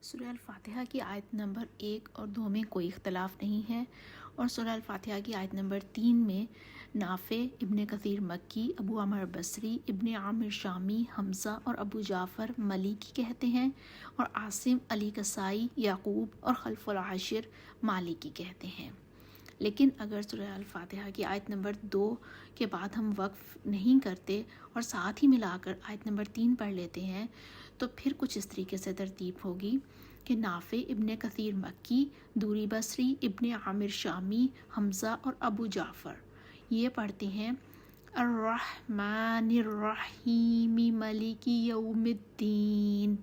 سورہ الفاتحہ کی آیت نمبر 1 اور 2 میں کوئی اختلاف نہیں ہے، اور سورہ الفاتحہ کی آیت نمبر 3 میں نافع، ابن کثیر مکی، ابو عمر بصری، ابن عامر شامی، حمزہ اور ابو جعفر ملیکی کہتے ہیں، اور عاصم، علی کسائی، یعقوب اور خلف العاشر مالکی کہتے ہیں۔ لیکن اگر سورہ الفاتحہ کی آیت نمبر 2 کے بعد ہم وقف نہیں کرتے اور ساتھ ہی ملا کر آیت نمبر 3 پڑھ لیتے ہیں تو پھر کچھ اس طریقے سے ترتیب ہوگی کہ نافع، ابن کثیر مکی، دوری بصری، ابن عامر شامی، حمزہ اور ابو جعفر یہ پڑھتے ہیں الرحمن الرحیم مالک یوم الدین،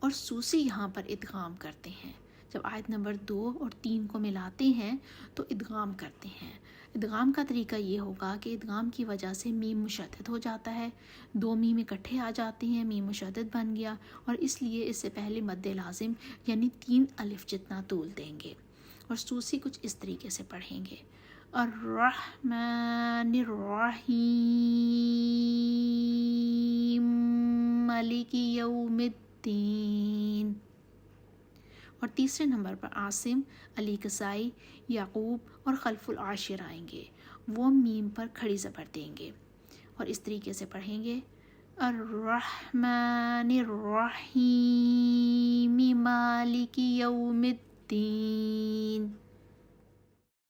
اور سوسی یہاں پر ادغام کرتے ہیں۔ جب آیت نمبر 2 اور 3 کو ملاتے ہیں تو ادغام کرتے ہیں۔ ادغام کا طریقہ یہ ہوگا کہ ادغام کی وجہ سے میم مشدد ہو جاتا ہے، 2 میم اکٹھے آ جاتے ہیں، میم مشدد بن گیا، اور اس لیے اس سے پہلے مد لازم یعنی 3 الف جتنا طول دیں گے، اور سوسی کچھ اس طریقے سے پڑھیں گے الرحمن الرحیم مالک یوم الدین، اور تیسرے نمبر پر عاصم، علی کسائی، یعقوب اور خلف العاشر آئیں گے، وہ میم پر کھڑی زبر دیں گے اور اس طریقے سے پڑھیں گے الرحمن الرحیم مالک یوم الدین۔